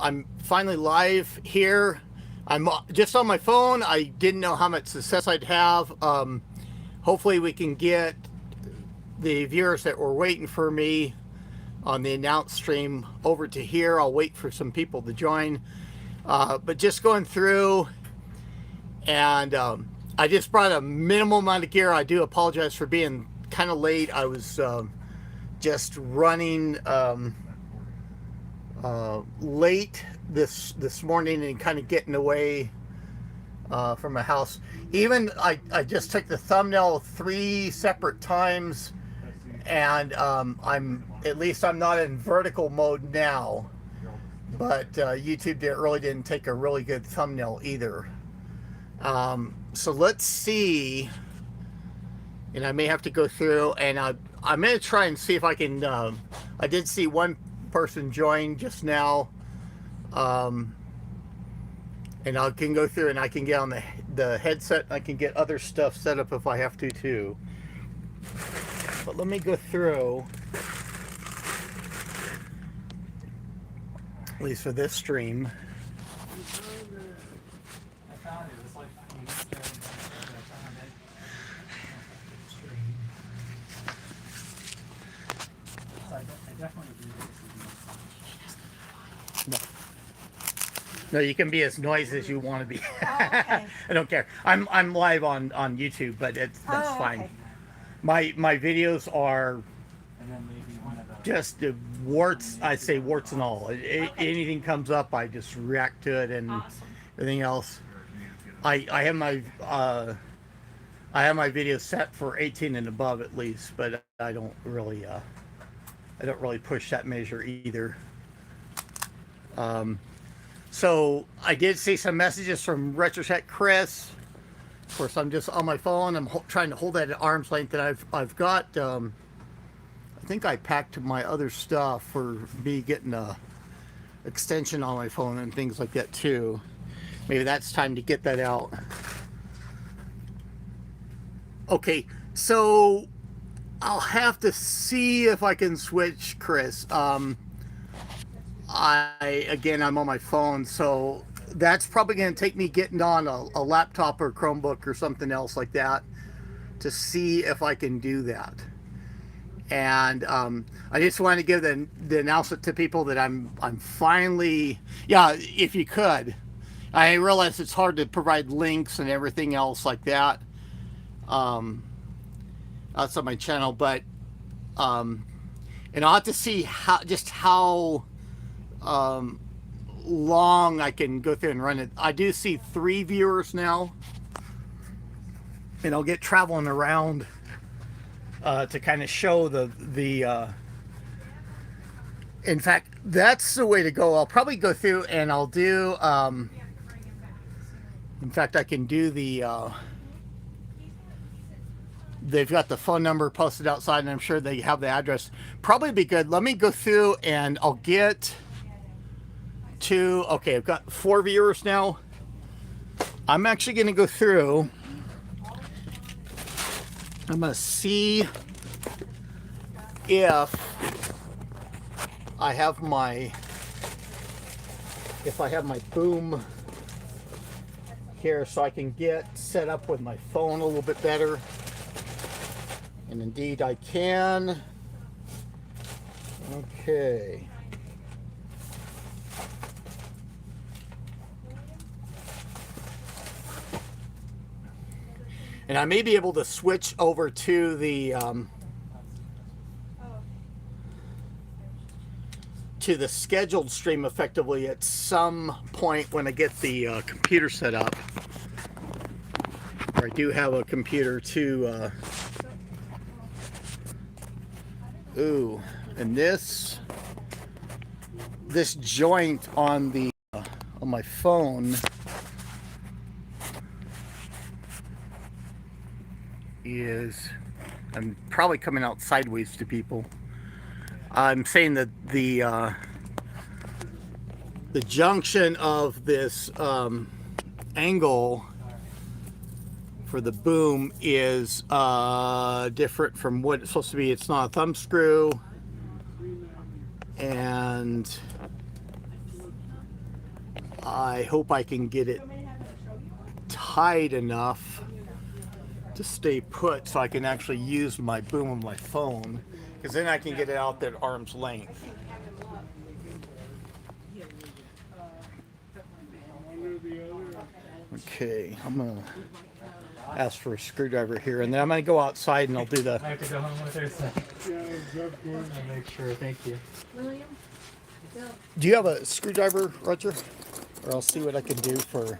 I'm finally live here. I'm just on my phone. I didn't know how much success I'd have. Hopefully we can get the viewers that were waiting for me on the announced stream over to here. I'll wait for some people to join. But just going through, and I just brought a minimal amount of gear. I do apologize for being kind of late. I was just running late this morning and kind of getting away from my house. Even I just took the thumbnail 3 separate times, and I'm not in vertical mode now, but YouTube didn't take a really good thumbnail either. So let's see, and I may have to go through, and I'm going to try and see if I can, I did see one person join just now, and I can go through and I can get on the headset. I can get other stuff set up if I have to too. But let me go through, at least for this stream. No, you can be as noisy as you want to be. Oh, okay. I don't care. I'm live on YouTube, but that's fine. Okay. My videos are just warts. I say warts and all. Anything comes up, I just react to it, and everything else. I have my videos set for 18 and above at least, but I don't really push that measure either. So I did see some messages from RetroTech Chris. Of course, I'm just on my phone. I'm trying to hold that at arm's length. And I've got, I think I packed my other stuff for me getting a extension on my phone and things like that too. Maybe that's time to get that out. Okay, so I'll have to see if I can switch, Chris. I'm on my phone, so that's probably going to take me getting on a laptop or Chromebook or something else like that to see if I can do that. And I just want to give the announcement to people that I'm finally, yeah, if you could. I realize it's hard to provide links and everything else like that outside my channel, but and I'll have to see how long I can go through and run it. I do see 3 viewers now, and I'll get traveling around to kind of show the in fact, that's the way to go. I'll probably go through and I'll do in fact, I can do the they've got the phone number posted outside, and I'm sure they have the address. Probably be good. Let me go through and I'll get to, okay, I've got 4 viewers now. I'm actually going to go through. I'm going to see if I have my boom here, so I can get set up with my phone a little bit better. And indeed I can. Okay. And I may be able to switch over to the scheduled stream effectively at some point when I get the computer set up. Or I do have a computer to ooh, and this joint on the on my phone is, I'm probably coming out sideways to people. I'm saying that the junction of this angle for the boom is different from what it's supposed to be. It's not a thumb screw, and I hope I can get it tight enough to stay put so I can actually use my boom on my phone, because then I can get it out at arm's length. Okay, I'm gonna ask for a screwdriver here, and then I'm gonna go outside and I'll do the. I have to go home with her, so I'll make sure. Thank you. Do you have a screwdriver, Roger? Or I'll see what I can do for.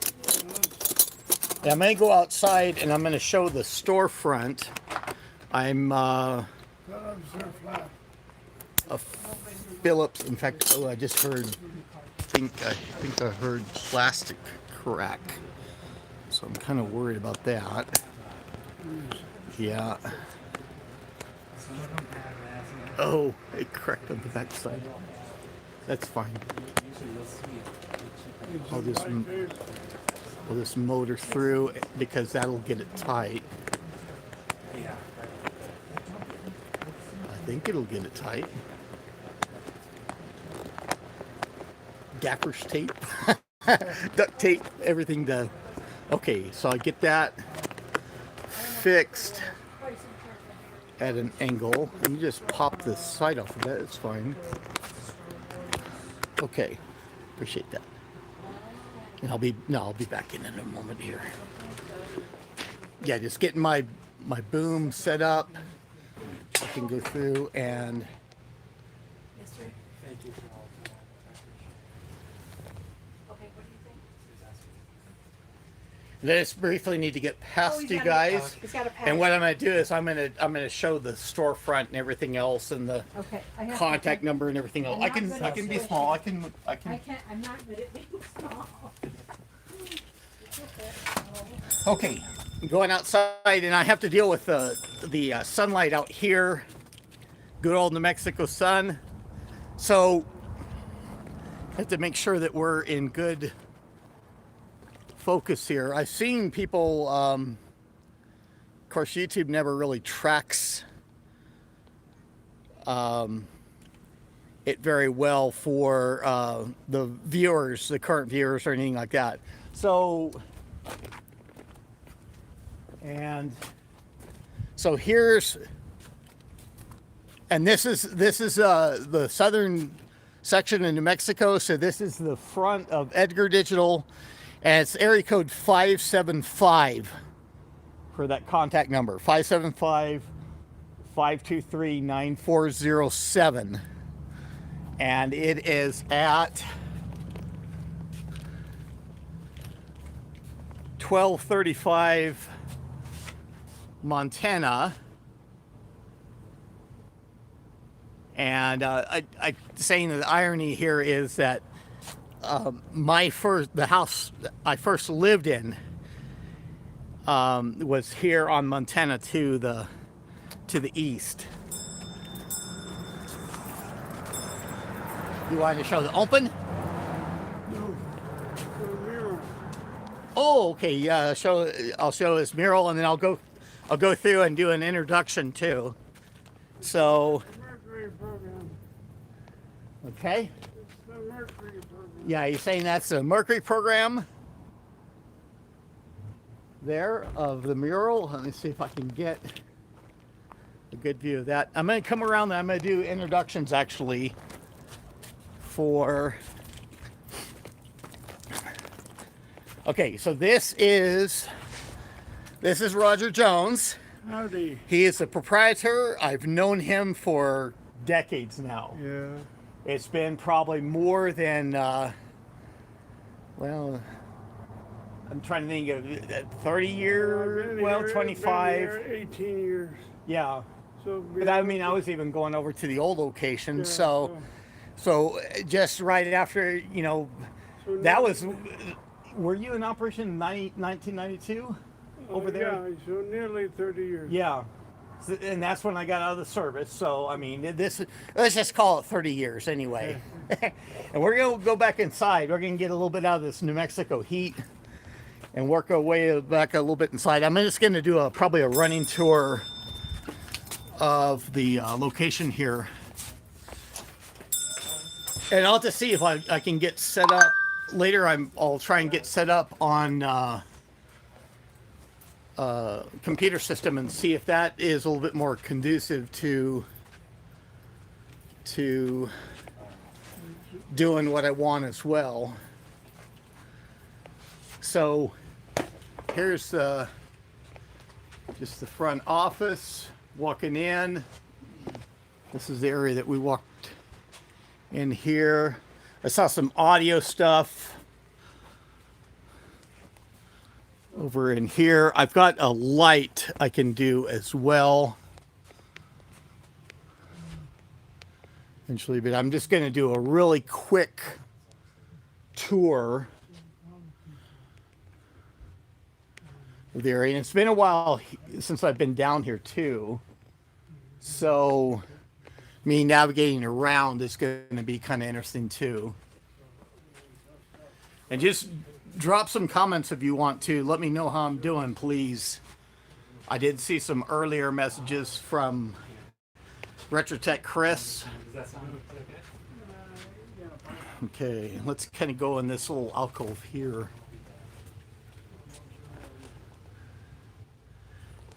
Yeah, I'm gonna go outside and I'm gonna show the storefront. I'm a Phillips. In fact, I just heard. I think I heard plastic crack. So I'm kind of worried about that. Yeah. Oh, it cracked on the backside. That's fine. I'll just motor through because that'll get it tight. I think it'll get it tight. Gaffer's tape, duct tape, everything done. Okay, so I get that fixed at an angle. And you just pop the side off of that, it's fine. Okay, appreciate that. And I'll be back in a moment here. Yeah, just getting my boom set up. I can go through and I just briefly need to get past you guys, and what I'm going to do is I'm going to show the storefront and everything else, and the contact number and everything else. I can be small. I can. I'm not good at being small. Okay, I'm going outside, and I have to deal with the sunlight out here. Good old New Mexico sun. So I have to make sure that we're in good focus here. I've seen people, of course, YouTube never really tracks it very well for the viewers, the current viewers, or anything like that. So, here's, and this is the southern section of New Mexico. So this is the front of Edgar Digital. And it's area code 575 for that contact number, 575-523-9407. And it is at 1235 Montana. And I saying that the irony here is that the house I first lived in was here on Montana to the east. You want to show the open? No, the mural. Oh, okay. Yeah. I'll show this mural, and then I'll go through and do an introduction too. So. Mercury program. Okay. It's the Mercury program. Yeah, you're saying that's the Mercury program there of the mural. Let me see if I can get a good view of that. I'm going to come around and I'm going to do introductions actually for... Okay, so this is Roger Jones. Howdy. He is the proprietor. I've known him for decades now. Yeah. It's been probably more than, well, I'm trying to think of 30 years, well, 25. 18 years. Yeah. So, But I mean, I was even going over to the old location. Yeah, so just right after, so that was, were you in operation in 1992 over there? Yeah, so nearly 30 years. Yeah. And that's when I got out of the service. So, I mean, let's just call it 30 years anyway. And we're going to go back inside. We're going to get a little bit out of this New Mexico heat and work our way back a little bit inside. I'm just going to do probably a running tour of the location here. And I'll have to see if I can get set up later I'll try and get set up on computer system and see if that is a little bit more conducive to doing what I want as well. So here's just the front office. Walking in, this is the area that we walked in here. I saw some audio stuff over in here. I've got a light I can do as well eventually, but I'm just going to do a really quick tour of the area. And it's been a while since I've been down here too, so me navigating around is going to be kind of interesting too. And just drop some comments if you want to. Let me know how I'm doing, please. I did see some earlier messages from Retrotech Chris. Okay, let's kind of go in this little alcove here.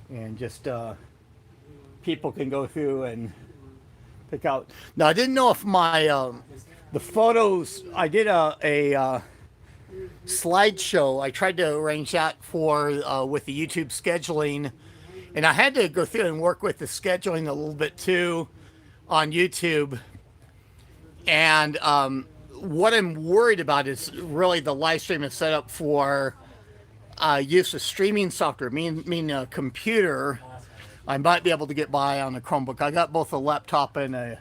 And just people can go through and pick out. Now, I didn't know if my the photos, I did a slideshow. I tried to arrange that for with the YouTube scheduling, and I had to go through and work with the scheduling a little bit too on YouTube. And what I'm worried about is really the live stream is set up for use of streaming software. Mean a computer. I might be able to get by on a Chromebook. I got both a laptop and a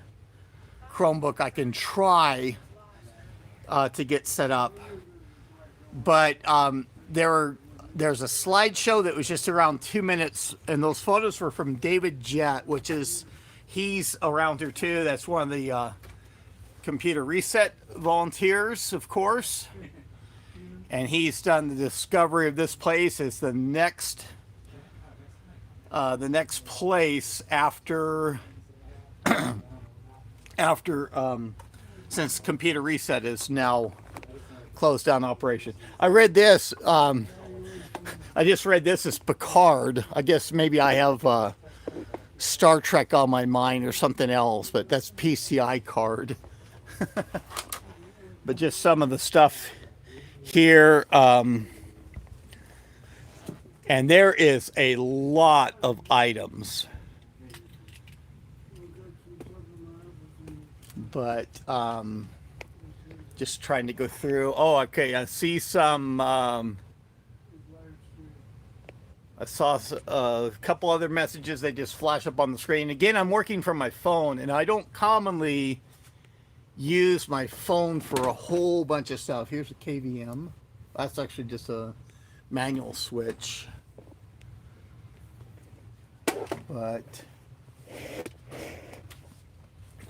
Chromebook I can try to get set up. But there's a slideshow that was just around 2 minutes, and those photos were from David Jett, which is, he's around here too. That's one of the computer reset volunteers, of course. And he's done the discovery of this place as the next place after since computer reset is now closed down operation. I read this. I just read this as Picard. I guess maybe I have Star Trek on my mind or something else, but that's PCI card. But just some of the stuff here, and there is a lot of items, but just trying to go through. Oh, okay, I see some I saw a couple other messages that just flash up on the screen. Again, I'm working from my phone, and I don't commonly use my phone for a whole bunch of stuff. Here's a KVM. That's actually just a manual switch. But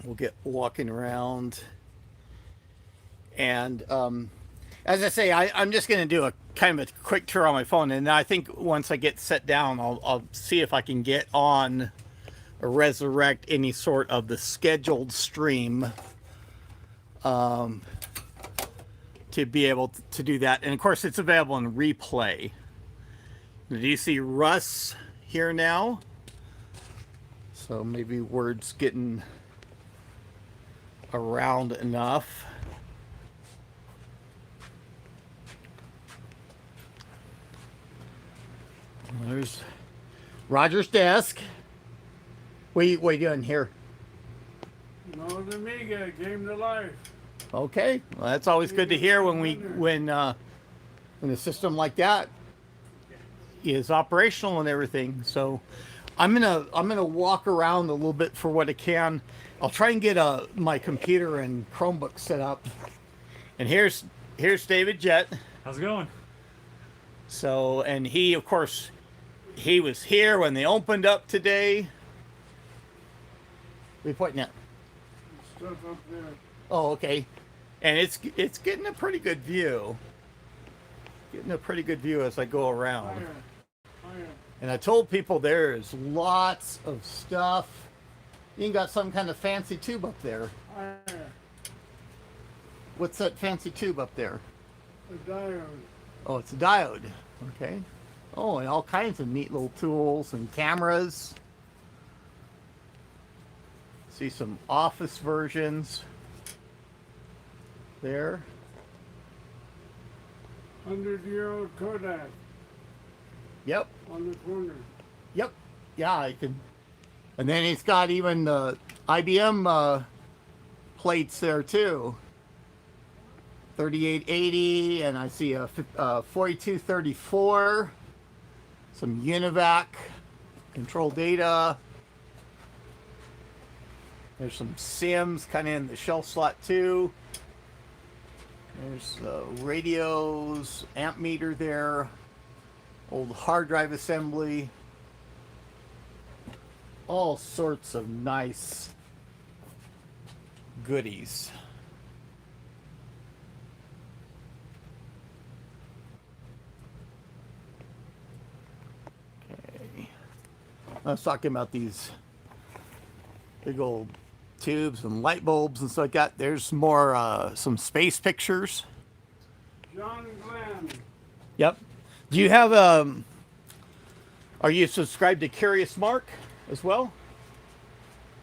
we'll get walking around. And as I say, I'm just going to do a kind of a quick tour on my phone. And I think once I get set down, I'll see if I can get on or resurrect any sort of the scheduled stream. To be able to do that. And of course it's available in replay. Do you see Russ here now? So maybe word's getting around enough. There's Roger's desk. What are you doing here? No, the Amiga came to life. Okay, well, that's always good to hear when a system like that is operational and everything. So I'm gonna walk around a little bit for what I can. I'll try and get my computer and Chromebook set up. And here's David Jett. How's it going? So, and he, of course, he was here when they opened up today. What are you pointing at? Stuff up there. Oh, okay. And it's getting a pretty good view. Getting a pretty good view as I go around. Higher. And I told people there's lots of stuff. You got some kind of fancy tube up there. Higher. What's that fancy tube up there? A diode. Oh, it's a diode. Okay. Oh, and all kinds of neat little tools and cameras. See some office versions there. 100-year-old Kodak Yep. on the corner. Yep. Yeah, I can. And then it's got even the IBM plates there too. 3880, and I see a 4234. Some UNIVAC control data. There's some Sims kind of in the shelf slot too. There's radios, amp meter there, old hard drive assembly. All sorts of nice goodies. Okay. I was talking about these big old tubes and light bulbs and stuff like that. There's more, some space pictures. John Glenn. Yep. Do you have, are you subscribed to Curious Mark as well?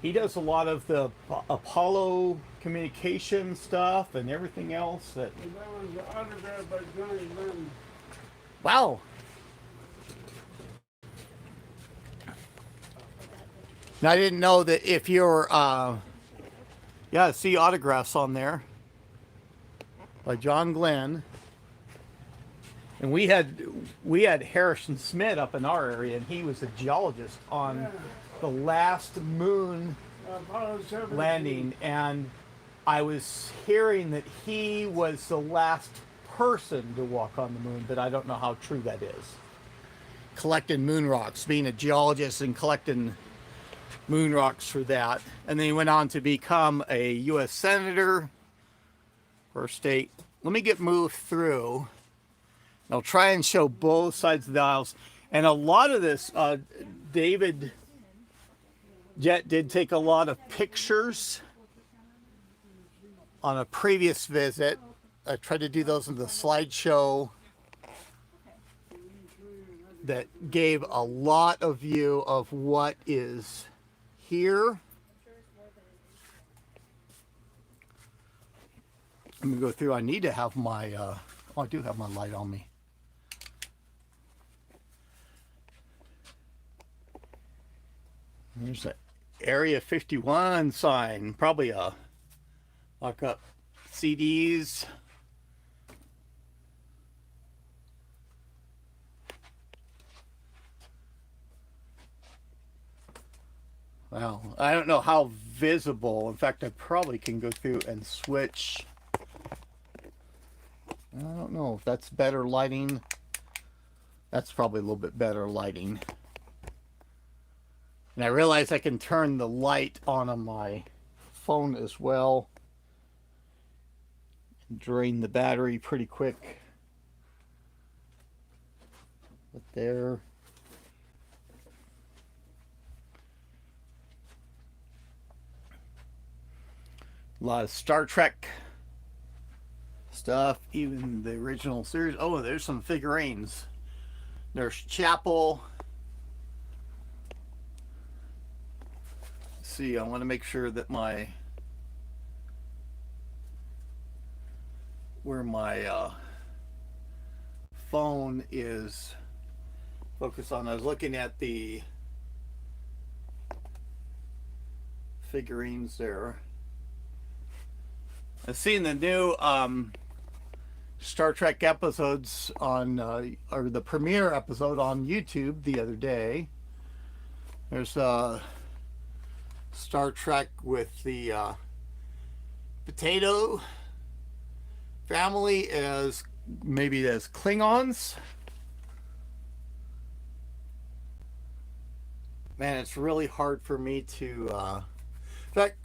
He does a lot of the Apollo communication stuff and everything else that. And that was autographed by John Glenn. Wow. Now, I didn't know that if you're, yeah, I see autographs on there by John Glenn. And we had Harrison Smith up in our area, and he was a geologist on the last moon Apollo 17. landing, and I was hearing that he was the last person to walk on the moon, but I don't know how true that is. Collecting moon rocks, being a geologist and collecting moon rocks for that. And then he went on to become a U.S. Senator for a state. Let me get moved through. I'll try and show both sides of the aisles. And a lot of this, David Jett did take a lot of pictures on a previous visit. I tried to do those in the slideshow that gave a lot of view of what is here. I'm gonna go through. I need to have my, oh, I do have my light on me. There's that Area 51 sign, probably a lock up CDs. Wow, I don't know how visible. In fact, I probably can go through and switch. I don't know if that's better lighting. That's probably a little bit better lighting. And I realize I can turn the light on my phone as well. And drain the battery pretty quick. But there. A lot of Star Trek stuff, even the original series. Oh, there's some figurines. There's Chapel. Let's see, I want to make sure that where my phone is focused on. I was looking at the figurines there. I've seen the new Star Trek episodes on, or the premiere episode on YouTube the other day. There's Star Trek with the potato family as maybe as Klingons. Man, it's really hard for me to. In fact,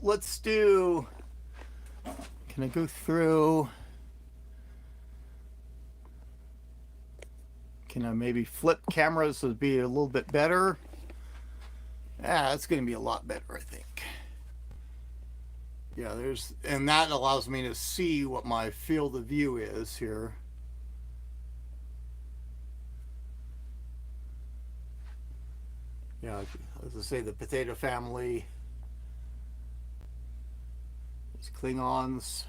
let's do. Can I go through? Can I maybe flip cameras to be a little bit better? Yeah, that's going to be a lot better, I think. Yeah, and that allows me to see what my field of view is here. Yeah, as I say, the potato family is Klingons,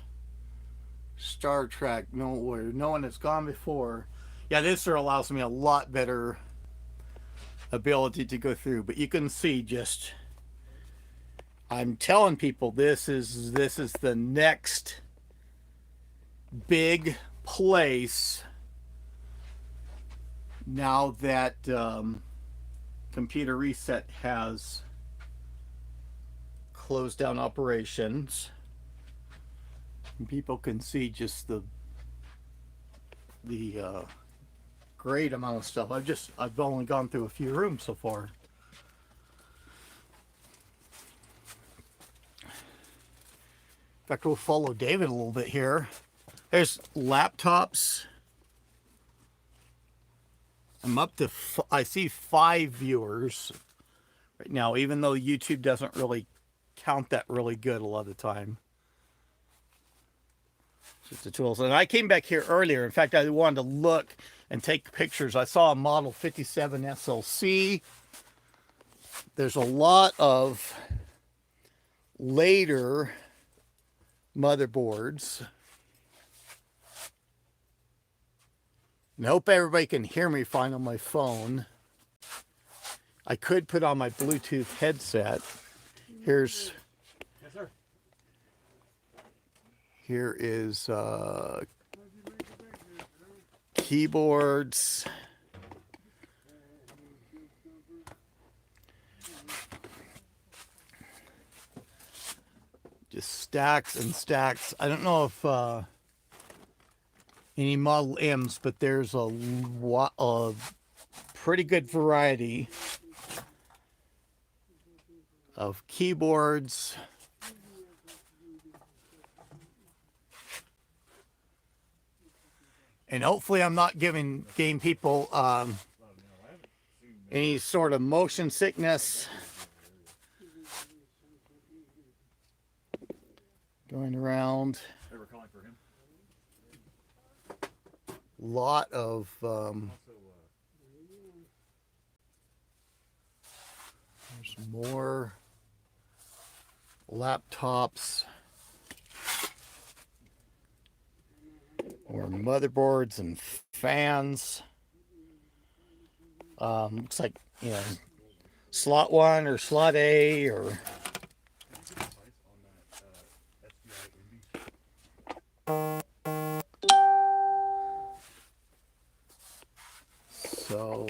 Star Trek, no one has gone before. Yeah, this allows me a lot better ability to go through, but you can see just I'm telling people this is the next big place now that Computer Reset has closed down operations. And people can see just the great amount of stuff. I've only gone through a few rooms so far. In fact, we'll follow David a little bit here. There's laptops. I'm up to, I see 5 viewers right now, even though YouTube doesn't really count that really good a lot of the time. Just the tools. And I came back here earlier. In fact, I wanted to look and take pictures. I saw a Model 57 SLC. There's a lot of later motherboards. And I hope everybody can hear me fine on my phone. I could put on my Bluetooth headset. Yes, sir. Here is keyboards. Just stacks and stacks. I don't know if any Model M's, but there's a pretty good variety of keyboards. And hopefully I'm not giving game people any sort of motion sickness. Going around. Lot of there's more laptops, more motherboards and fans. Looks like, you know, slot 1 or slot A or so,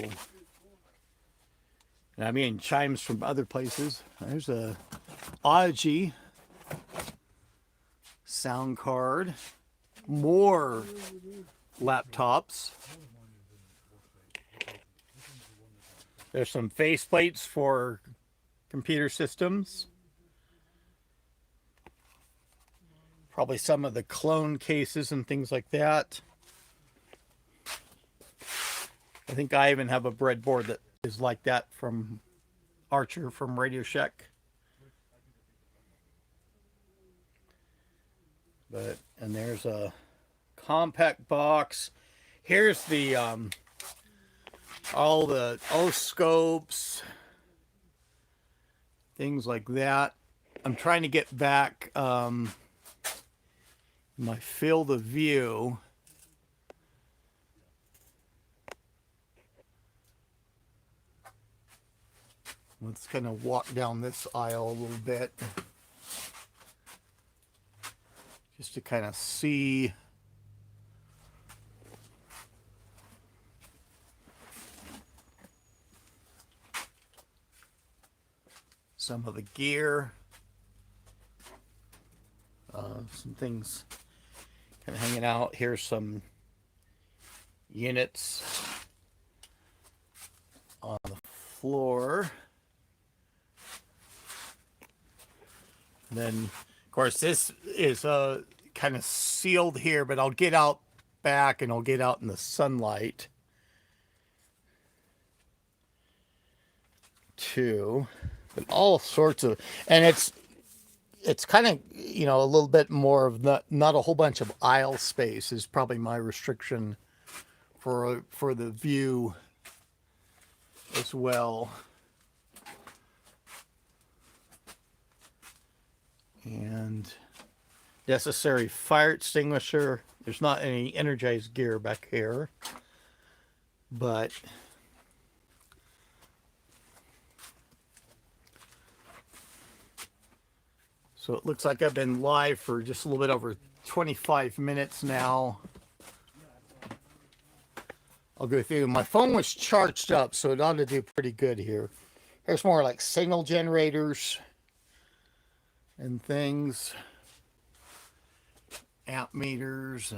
and I mean chimes from other places. There's a Audigy sound card, more laptops. There's some faceplates for computer systems. Probably some of the clone cases and things like that. I think I even have a breadboard that is like that from Archer from Radio Shack. And there's a compact box. Here's the all the oscopes, things like that. I'm trying to get back my field of view. Let's kind of walk down this aisle a little bit just to kind of see some of the gear, some things kind of hanging out. Here's some units on the floor. And then, of course, this is kind of sealed here, but I'll get out back and I'll get out in the sunlight too. But all sorts of, and it's kind of, you know, a little bit more of not a whole bunch of aisle space is probably my restriction for the view as well. And necessary fire extinguisher. There's not any energized gear back here, but so it looks like I've been live for just a little bit over 25 minutes now. I'll go through. My phone was charged up, so it ought to do pretty good here. Here's more like signal generators and things. Amp meters.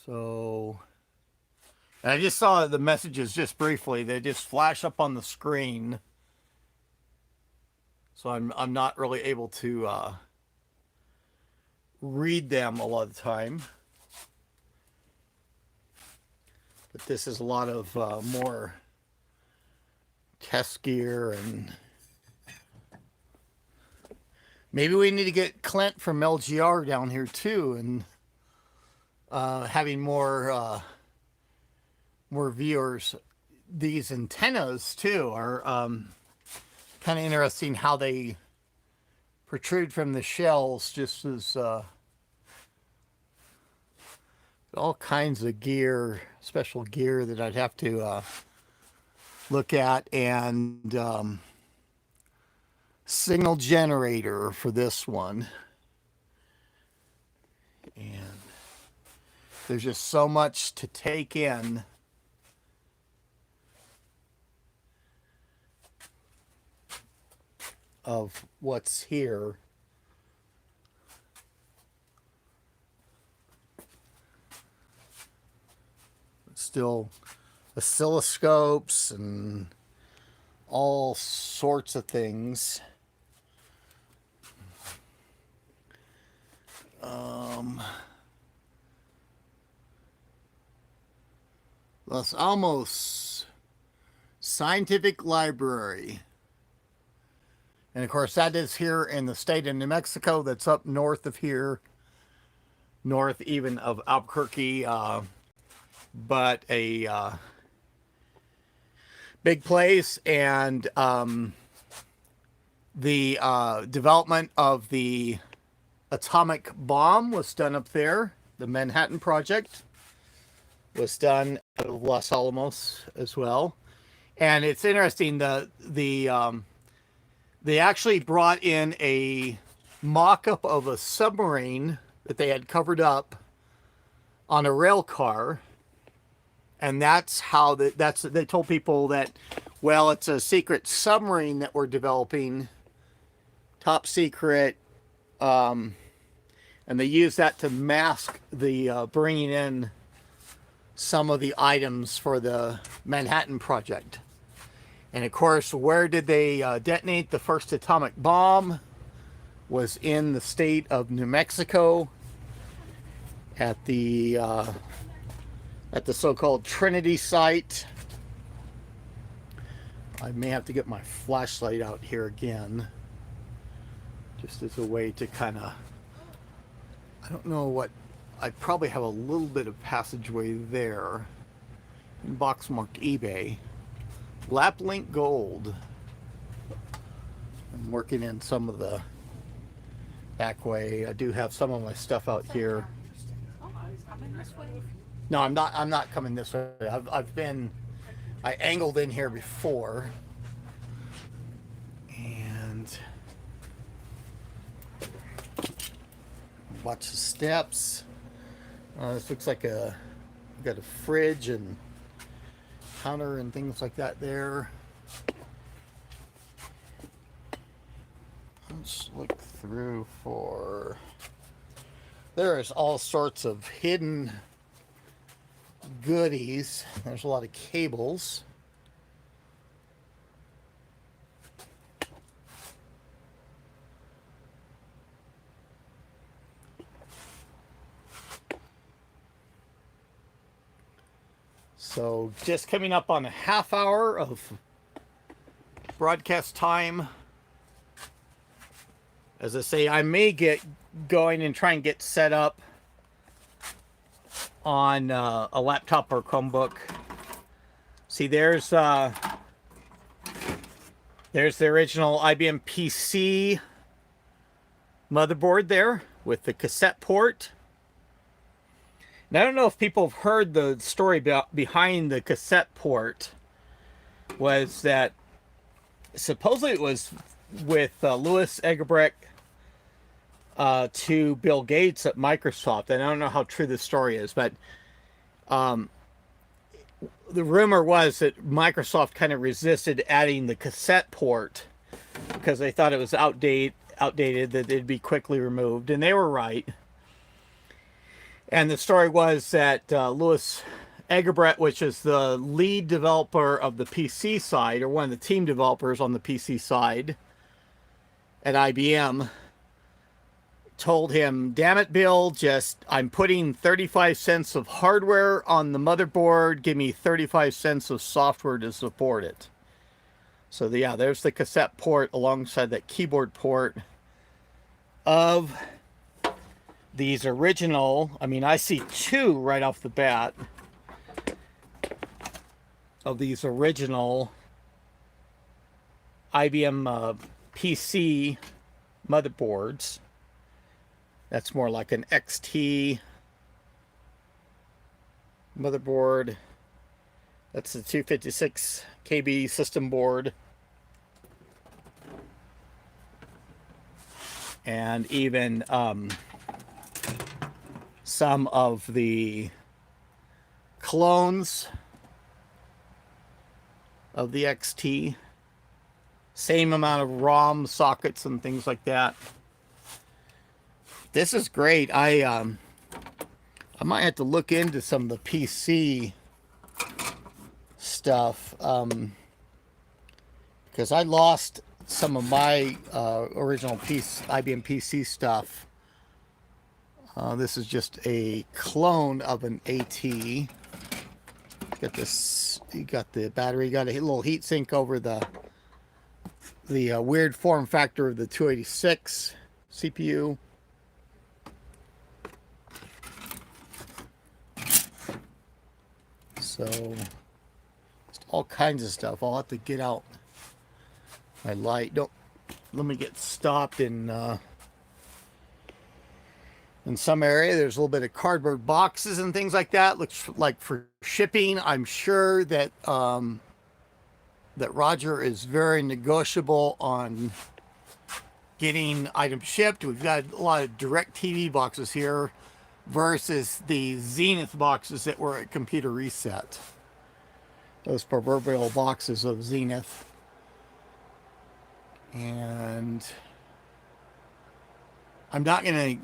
So, and I just saw the messages just briefly. They just flash up on the screen. So I'm not really able to read them a lot of the time. But this is a lot of more test gear, and maybe we need to get Clint from LGR down here too, and having more viewers. These antennas too are kind of interesting how they protrude from the shells, just as all kinds of gear, special gear that I'd have to look at, and signal generator for this one. And there's just so much to take in. Of what's here. Still oscilloscopes and all sorts of things. Los Alamos Scientific Library. And of course, that is here in the state of New Mexico. That's up north of here, north even of Albuquerque. But a big place, and the development of the atomic bomb was done up there. The Manhattan Project was done out of Los Alamos as well. And it's interesting, they actually brought in a mock-up of a submarine that they had covered up on a rail car. And that's how they told people that, well, it's a secret submarine that we're developing, top secret, and they use that to mask the bringing in some of the items for the Manhattan Project. And of course, where did they detonate the first atomic bomb? Was in the state of New Mexico at the so-called Trinity site. I may have to get my flashlight out here again, just as a way to kind of, I don't know what, I probably have a little bit of passageway there. In box marked eBay. Laplink Gold. I'm working in some of the back way. I do have some of my stuff out here. No, I'm not coming this way. I angled in here before. And watch the steps. This looks like got a fridge and counter and things like that there. Let's look through for, there is all sorts of hidden goodies. There's a lot of cables. So just coming up on a half hour of broadcast time. As I say, I may get going and try and get set up on a laptop or Chromebook. See, there's the original IBM PC motherboard there with the cassette port. Now, I don't know if people have heard the story behind the cassette port. Was that supposedly it was with Louis Egerbrecht to Bill Gates at Microsoft. And I don't know how true this story is, but the rumor was that Microsoft kind of resisted adding the cassette port because they thought it was outdated, that it'd be quickly removed, and they were right. And the story was that Louis Egerbrecht, which is the lead developer of the PC side, or one of the team developers on the PC side at IBM, told him, "Damn it, Bill, I'm putting 35 cents of hardware on the motherboard. Give me 35 cents of software to support it." So yeah, there's the cassette port alongside that keyboard port of these original. I mean, I see two right off the bat of these original IBM PC motherboards. That's more like an XT motherboard. That's the 256 KB system board. And even some of the clones of the XT. Same amount of ROM sockets and things like that. This is great. I might have to look into some of the PC stuff because I lost some of my original IBM PC stuff. This is just a clone of an AT. Got this. You got the battery. You got a little heat sink over the weird form factor of the 286 CPU. So, all kinds of stuff. I'll have to get out my light. Let me get stopped in some area. There's a little bit of cardboard boxes and things like that. Looks like for shipping. I'm sure that that Roger is very negotiable on getting items shipped. We've got a lot of DirecTV boxes here versus the Zenith boxes that were at Computer Reset. Those proverbial boxes of Zenith. And I'm not going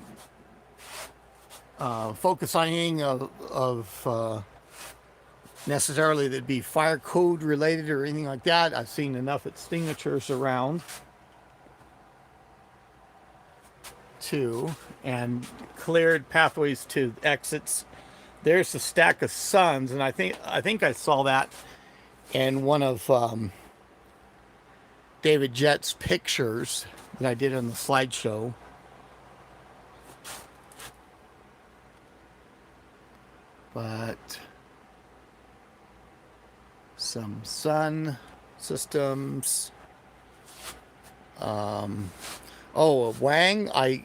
to focus on anything of necessarily that'd be fire code related or anything like that. I've seen enough extinguishers around too, and cleared pathways to exits. There's the stack of Suns, and I think I saw that in one of David Jett's pictures that I did on the slideshow. But some Sun systems. Oh, Wang. I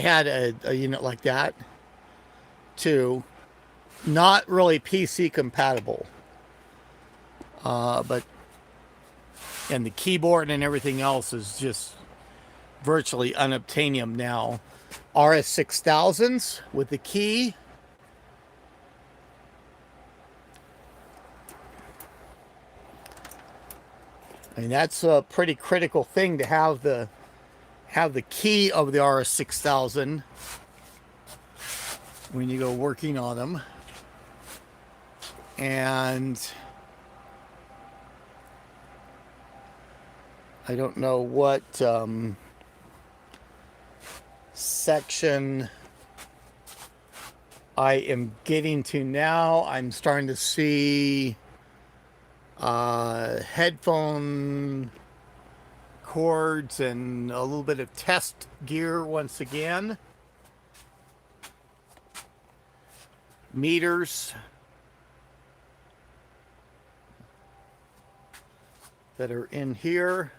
had a unit like that too. Not really PC compatible. But and the keyboard and everything else is just virtually unobtainium now. RS6000s with the key. I mean, that's a pretty critical thing to have the key of the RS6000 when you go working on them. And I don't know what section I am getting to now. I'm starting to see Headphone cords and a little bit of test gear once again. Meters that are in here.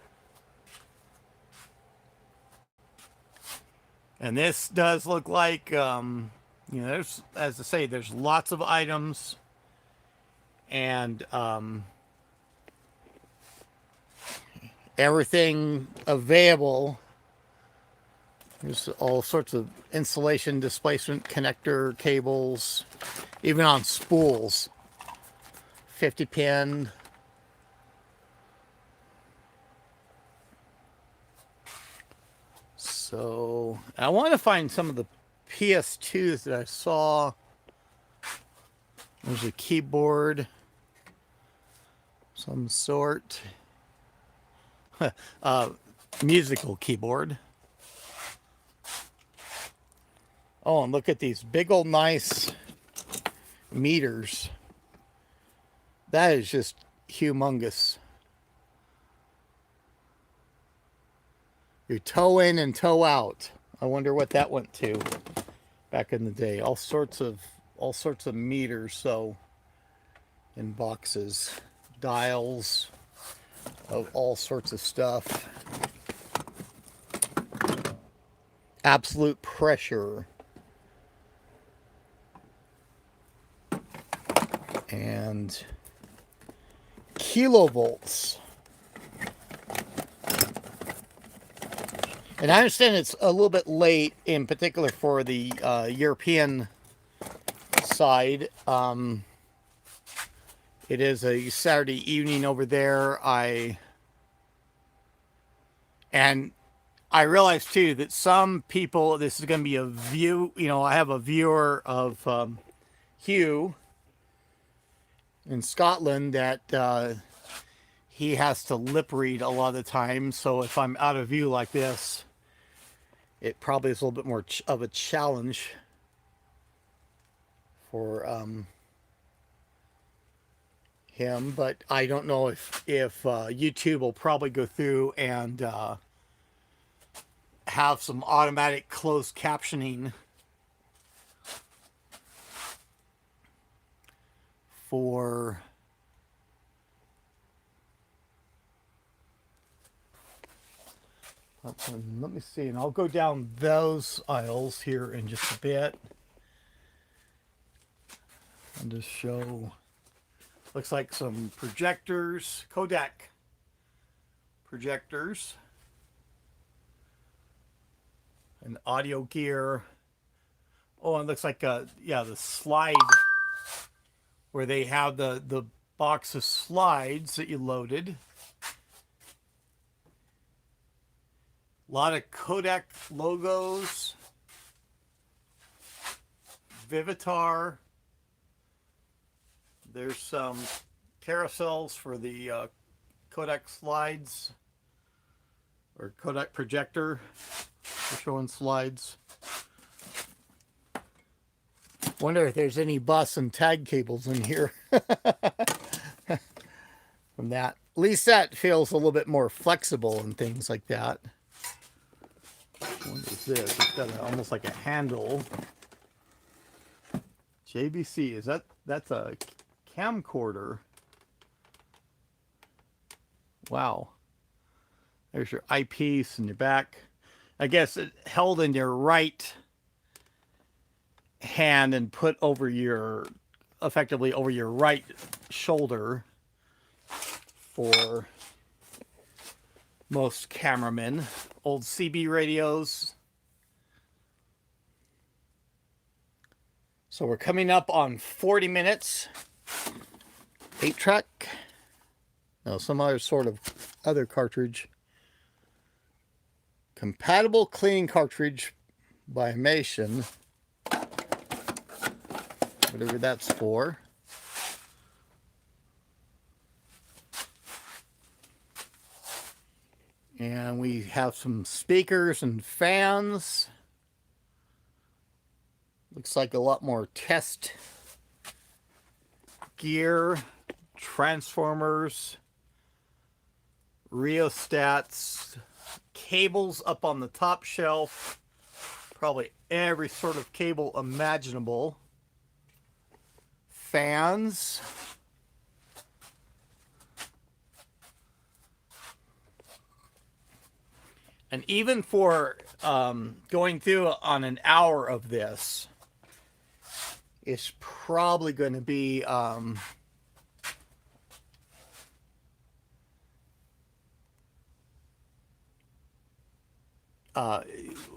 And this does look like, there's, as I say, there's lots of items, and everything available. There's all sorts of insulation, displacement, connector cables, even on spools. 50 pin. So I want to find some of the PS2s that I saw. There's a keyboard, some sort. Musical keyboard. Oh, and look at these big old nice meters. That is just humongous. Your toe in and toe out. I wonder what that went to back in the day. All sorts of meters, so in boxes, dials of all sorts of stuff. Absolute pressure. And kilovolts. And I understand it's a little bit late, in particular for the European side. It is a Saturday evening over there. I realize too that some people, this is going to be a view. I have a viewer of Hugh in Scotland that he has to lip read a lot of the time. So if I'm out of view like this, it probably is a little bit more of a challenge for him. But I don't know if YouTube will probably go through and have some automatic closed captioning for let me see, and I'll go down those aisles here in just a bit and just show. Looks like some projectors, Kodak projectors, and audio gear. Oh, and it looks like the slide where they have the box of slides that you loaded. A lot of Kodak logos, Vivitar. There's some carousels for the Kodak slides, or Kodak projector for showing slides. Wonder if there's any bus and tag cables in here from that. At least that feels a little bit more flexible and things like that. What is this? It's got almost like a handle. JVC, that's a camcorder. Wow. There's your eyepiece in your back. I guess it held in your right hand and put over effectively over your right shoulder for most cameramen. Old CB radios. So we're coming up on 40 minutes. 8-track. No, some other sort of other cartridge. Compatible cleaning cartridge by Mason. Whatever that's for. And we have some speakers and fans. Looks like a lot more test gear, transformers, rheostats, cables up on the top shelf, probably every sort of cable imaginable, fans, and even for going through on an hour of this, it's probably going to be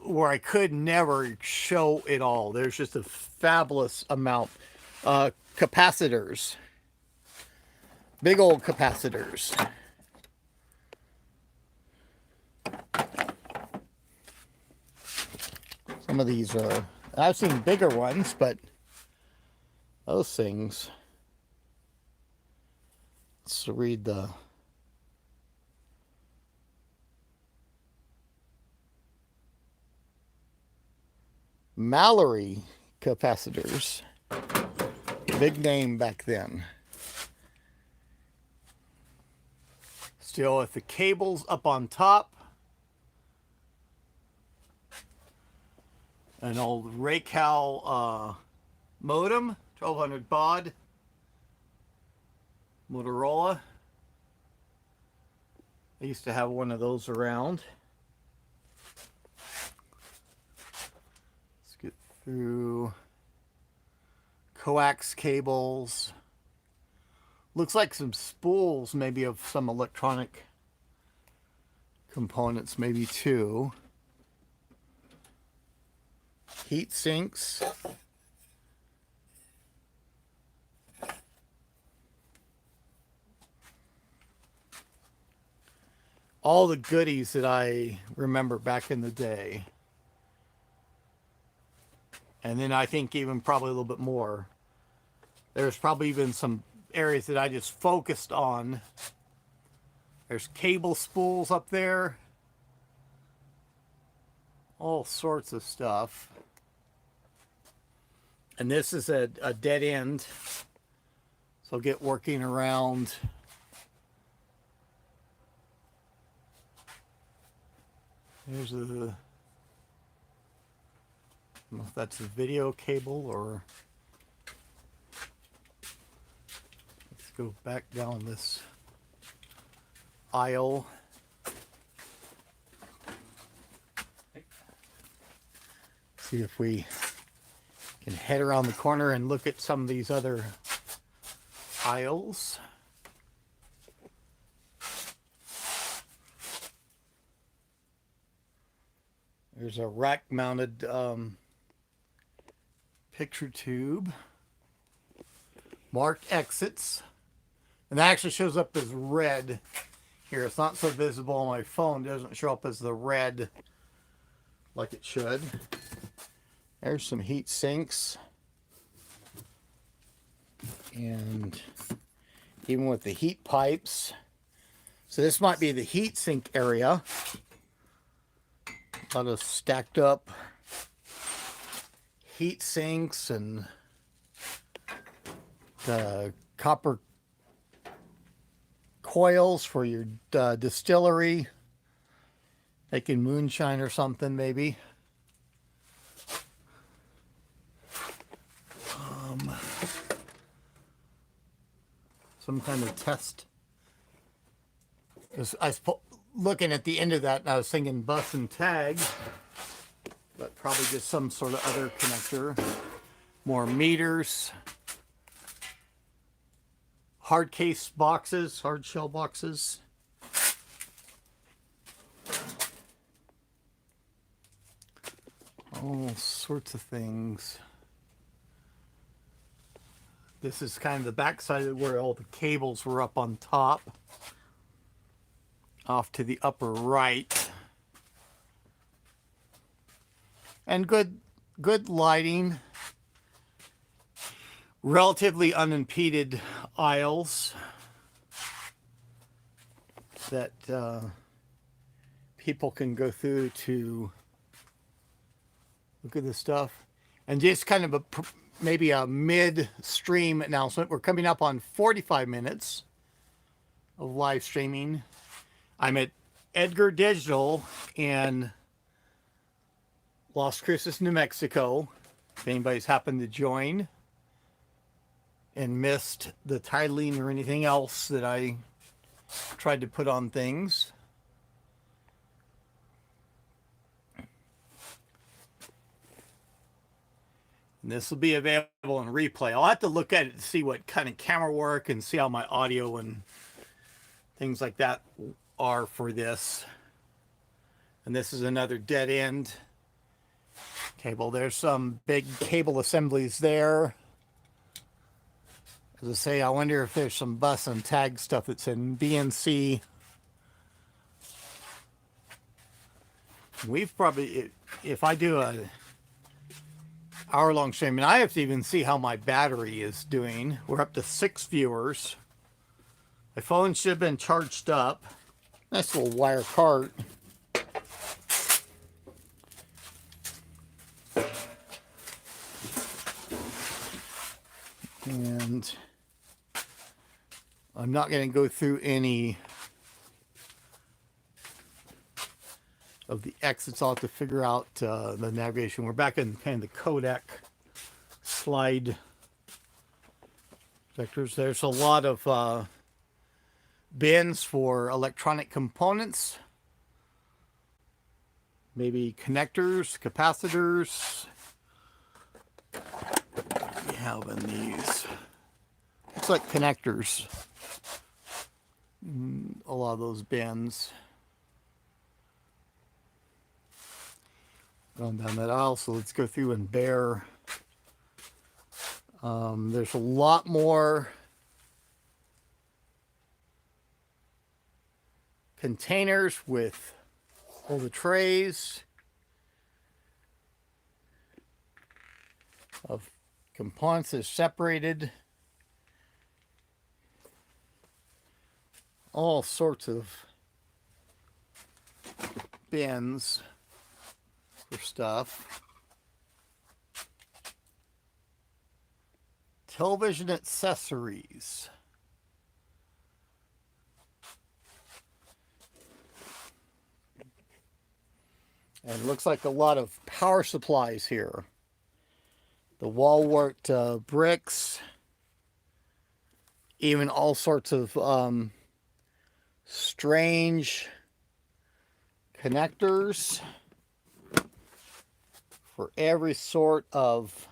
where I could never show it all. There's just a fabulous amount. Capacitors, big old capacitors. Some of these are, I've seen bigger ones, but those things. Let's read the Mallory capacitors. Big name back then. Still with the cables up on top. An old Raycal modem, 1200 baud. Motorola. I used to have one of those around. Let's get through coax cables. Looks like some spools, maybe of some electronic components, maybe too. Heat sinks. All the goodies that I remember back in the day. And then I think even probably a little bit more. There's probably even some areas that I just focused on. There's cable spools up there. All sorts of stuff. And this is a dead end. So I'll get working around. There's a, I don't know if that's a video cable or, let's go back down this aisle. See if we can head around the corner and look at some of these other aisles. There's a rack-mounted picture tube. Marked exits. And that actually shows up as red here. It's not so visible on my phone. It doesn't show up as the red like it should. There's some heat sinks. And even with the heat pipes. So this might be the heat sink area. A lot of stacked up heat sinks and the copper coils for your distillery, making moonshine or something maybe. Some kind of test. I was looking at the end of that and I was thinking bus and tag, but probably just some sort of other connector. More meters. Hard case boxes, hard shell boxes. All sorts of things. This is kind of the back side where all the cables were up on top. Off to the upper right. And good lighting. Relatively unimpeded aisles that people can go through to look at this stuff. And just kind of maybe a mid-stream announcement. We're coming up on 45 minutes of live streaming. I'm at Edgar Digital in Las Cruces, New Mexico. If anybody's happened to join and missed the titling or anything else that I tried to put on things. And this will be available in replay. I'll have to look at it to see what kind of camera work and see how my audio and things like that are for this. And this is another dead end cable. There's some big cable assemblies there. As I say, I wonder if there's some bus and tag stuff that's in BNC. We've probably, if I do a hour-long stream, and I have to even see how my battery is doing. We're up to 6 viewers. My phone should have been charged up. Nice little wire cart. And I'm not going to go through any of the exits. I'll have to figure out the navigation. We're back in kind of the codec slide vectors. There's a lot of bins for electronic components, maybe connectors, capacitors. What do we have in these? Looks like connectors. A lot of those bins. Going down that aisle, so let's go through and bear. There's a lot more containers with all the trays of components that are separated. All sorts of bins for stuff. Television accessories. And it looks like a lot of power supplies here. The wall worked bricks. Even all sorts of strange connectors for every sort of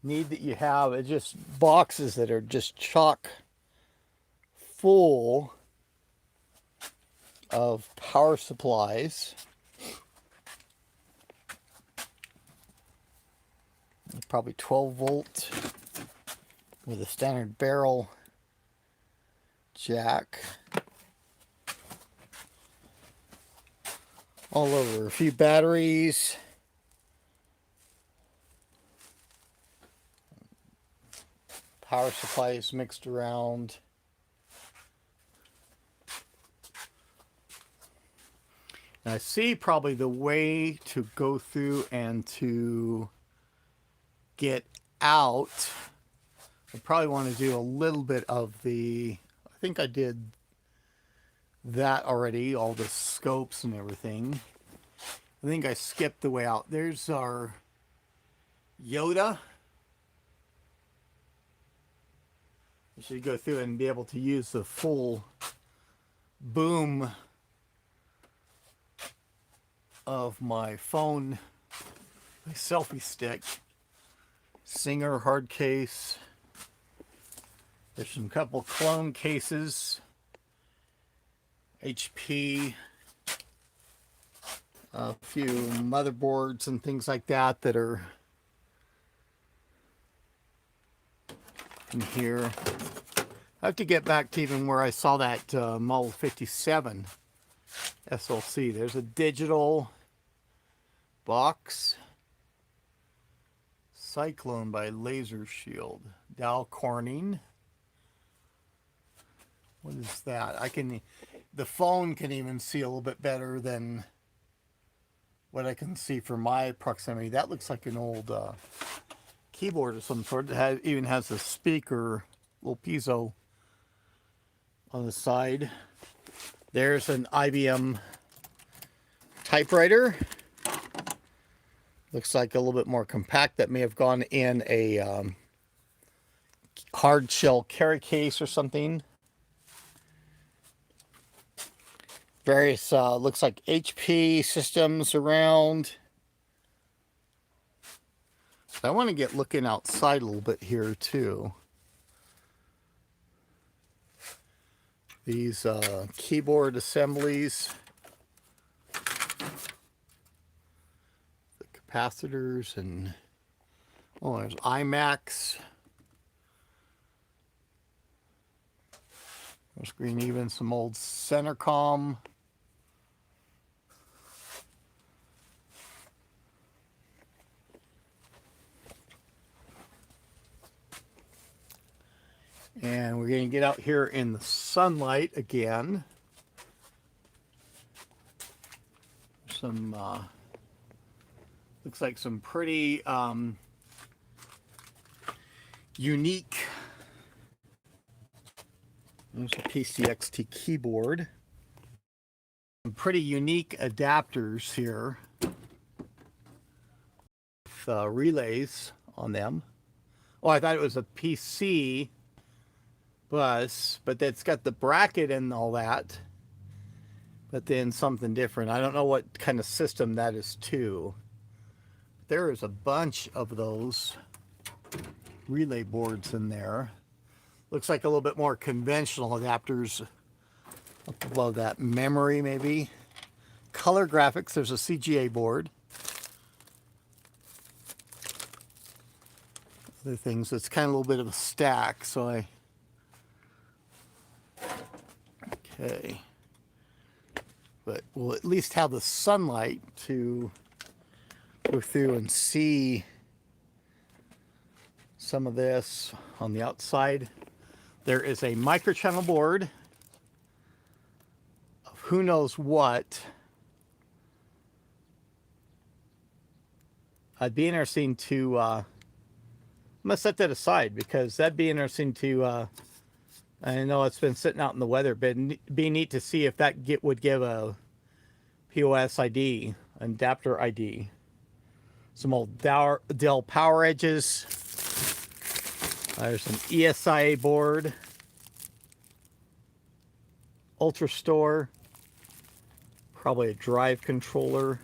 need that you have. It's just boxes that are just chock full of power supplies. Probably 12 volt with a standard barrel jack. All over. A few batteries. Power supplies mixed around. And I see probably the way to go through and to get out. I probably want to do a little bit of the, I think I did that already, all the scopes and everything. I think I skipped the way out. There's our Yoda. I should go through and be able to use the full boom of my phone, my selfie stick. Singer hard case. There's some couple clone cases. HP. A few motherboards and things like that that are in here. I have to get back to even where I saw that Model 57 SLC. There's a digital box. Cyclone by Laser Shield. Dow Corning. What is that? The phone can even see a little bit better than what I can see from my proximity, that looks like an old keyboard of some sort. It even has a speaker, little piezo on the side. There's an IBM typewriter. Looks like a little bit more compact. That may have gone in a hard shell carry case or something. Various, looks like HP systems around. So I want to get looking outside a little bit here too. These keyboard assemblies. The capacitors and, oh, there's iMacs. Screen, even some old Centercom. And we're going to get out here in the sunlight again. Some, looks like some pretty unique. There's a PCXT keyboard. Some pretty unique adapters here with relays on them. Oh, I thought it was a PC bus, but it's got the bracket and all that. But then something different. I don't know what kind of system that is too. There is a bunch of those relay boards in there. Looks like a little bit more conventional adapters up above that. Memory, maybe. Color graphics. There's a CGA board. Other things. It's kind of a little bit of a stack. So I. Okay. But we'll at least have the sunlight to go through and see some of this on the outside. There is a microchannel board of who knows what. I'd be interesting to, I'm going to set that aside because that'd be interesting to, I know it's been sitting out in the weather, but it'd be neat to see if that would give a POS ID, an adapter ID. Some old Dell Power Edges. There's an ESIA board, Ultra Store, probably a drive controller.